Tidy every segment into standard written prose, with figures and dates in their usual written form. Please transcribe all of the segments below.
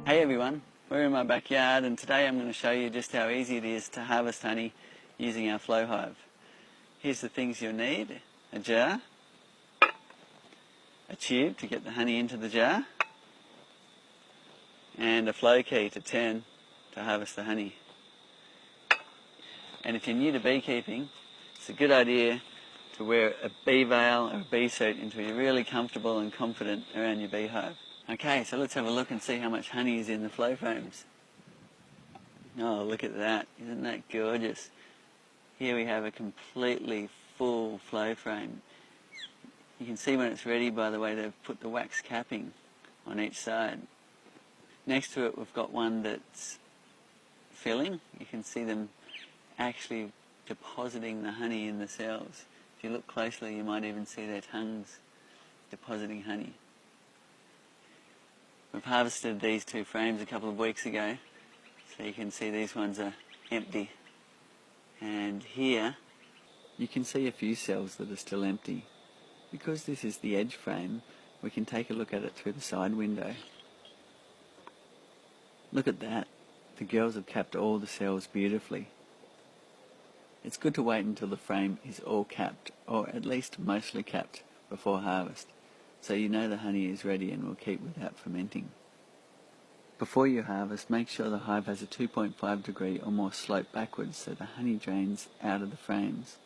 Hey everyone, we're in my backyard and today I'm going to show you just how easy it is to harvest honey using our flow hive. Here's the things you'll need: a jar, a tube to get the honey into the jar, and a flow key to turn to harvest the honey. And if you're new to beekeeping, it's a good idea to wear a bee veil or a bee suit until you're really comfortable and confident around your beehive. Okay, so let's have a look and see how much honey is in the flow frames. Oh, look at that. Isn't that gorgeous? Here we have a completely full flow frame. You can see when it's ready by the way they've put the wax capping on each side. Next to it we've got one that's filling. You can see them actually depositing the honey in the cells. If you look closely you might even see their tongues depositing honey. We've harvested these two frames a couple of weeks ago, so you can see these ones are empty. And here you can see a few cells that are still empty. Because this is the edge frame, we can take a look at it through the side window. Look at that. The girls have capped all the cells beautifully. It's good to wait until the frame is all capped, or at least mostly capped, before harvest, so you know the honey is ready and will keep without fermenting. Before you harvest, make sure the hive has a 2.5 degree or more slope backwards so the honey drains out of the frames.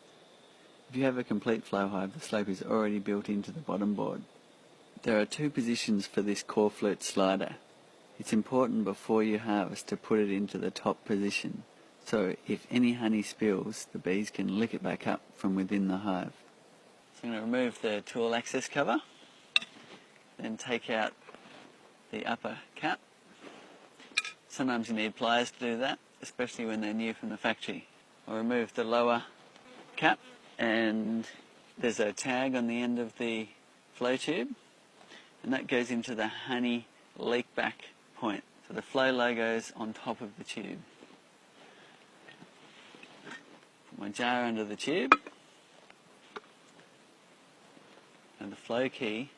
If you have a complete flow hive, the slope is already built into the bottom board. There are two positions for this core flute slider. It's important before you harvest to put it into the top position, so if any honey spills, the bees can lick it back up from within the hive. So I'm going to remove the tool access cover, then take out the upper cap. Sometimes you need pliers to do that, especially when they're new from the factory. I'll remove the lower cap, and there's a tag on the end of the flow tube, and that goes into the honey leak back point. So the flow logo's on top of the tube. Put my jar under the tube, and the flow key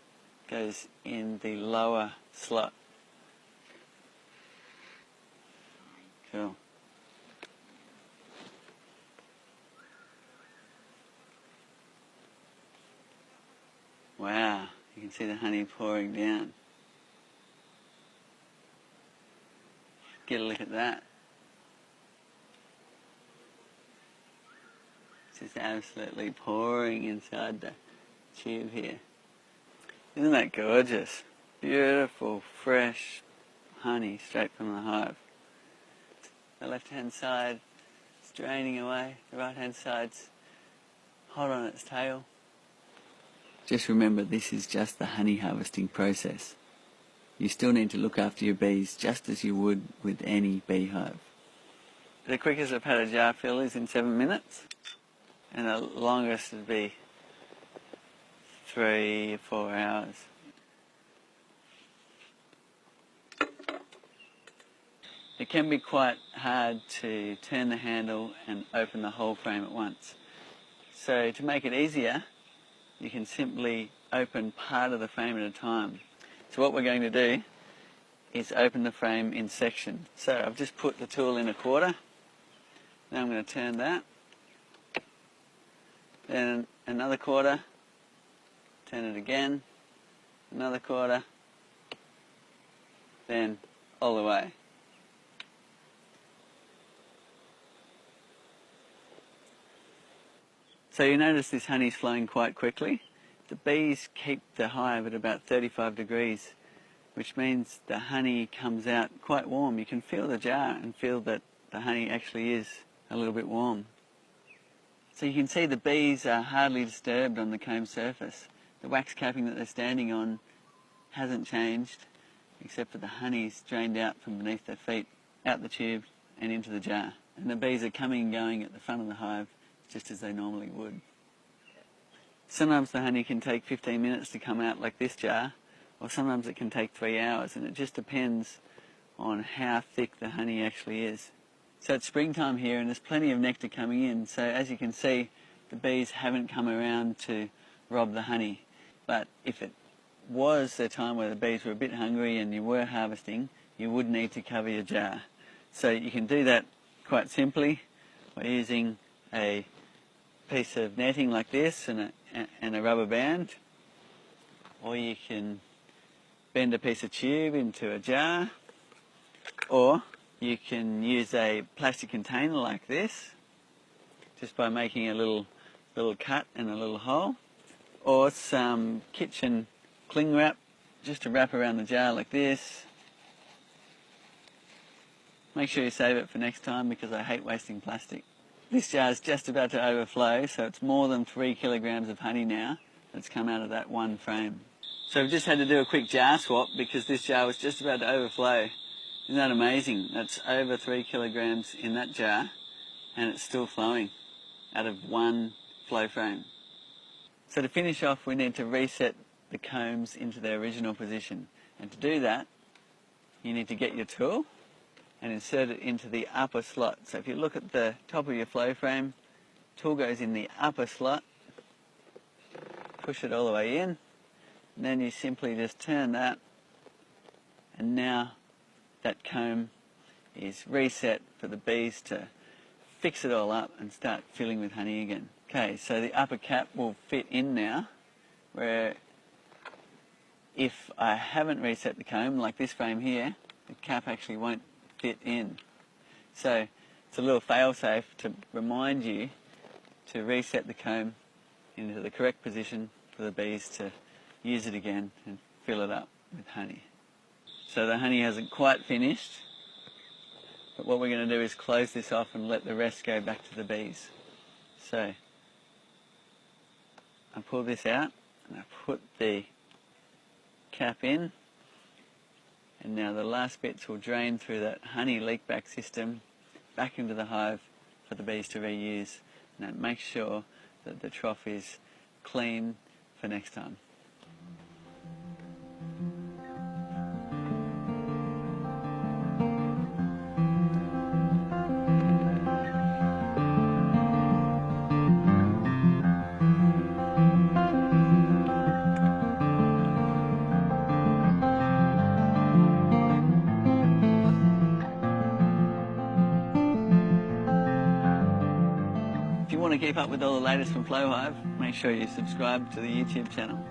goes in the lower slot. Cool. Wow, you can see the honey pouring down. Get a look at that. It's just absolutely pouring inside the tube here. Isn't that gorgeous? Beautiful, fresh honey straight from the hive. The left-hand side is draining away. The right-hand side's hot on its tail. Just remember, this is just the honey harvesting process. You still need to look after your bees just as you would with any beehive. The quickest I've had a jar fill is in 7 minutes, and the longest would be 3 or 4 hours. It can be quite hard to turn the handle and open the whole frame at once. So to make it easier, you can simply open part of the frame at a time. So what we're going to do is open the frame in sections. So I've just put the tool in a quarter. Now I'm going to turn that. Then another quarter. Turn it again. Another quarter. Then all the way. So you notice this honey's flowing quite quickly. The bees keep the hive at about 35 degrees, which means the honey comes out quite warm. You can feel the jar and feel that the honey actually is a little bit warm. So you can see the bees are hardly disturbed on the comb surface. The wax capping that they're standing on hasn't changed, except for the honey's drained out from beneath their feet, out the tube and into the jar. And the bees are coming and going at the front of the hive, just as they normally would. Sometimes the honey can take 15 minutes to come out like this jar, or sometimes it can take 3 hours, and it just depends on how thick the honey actually is. So it's springtime here and there's plenty of nectar coming in, so as you can see the bees haven't come around to rob the honey. But if it was a time where the bees were a bit hungry and you were harvesting, you would need to cover your jar. So you can do that quite simply by using a piece of netting like this and a rubber band, or you can bend a piece of tube into a jar, or you can use a plastic container like this just by making a little cut and a little hole, or some kitchen cling wrap just to wrap around the jar like this. Make sure you save it for next time because I hate wasting plastic. This jar is just about to overflow, so it's more than 3 kilograms of honey now that's come out of that one frame. So we've just had to do a quick jar swap because this jar was just about to overflow. Isn't that amazing? That's over 3 kilograms in that jar and it's still flowing out of one flow frame. So to finish off, we need to reset the combs into their original position. And to do that, you need to get your tool and insert it into the upper slot. So if you look at the top of your flow frame, tool goes in the upper slot, push it all the way in, and then you simply just turn that, and now that comb is reset for the bees to fix it all up and start filling with honey again. Okay, so the upper cap will fit in now, where if I haven't reset the comb, like this frame here, the cap actually won't fit in. So it's a little fail-safe to remind you to reset the comb into the correct position for the bees to use it again and fill it up with honey. So the honey hasn't quite finished, but what we're going to do is close this off and let the rest go back to the bees. So I pull this out and I put the cap in, and now the last bits will drain through that honey leak back system back into the hive for the bees to reuse, and that makes sure that the trough is clean for next time. If you want to keep up with all the latest from Flow Hive, make sure you subscribe to the YouTube channel.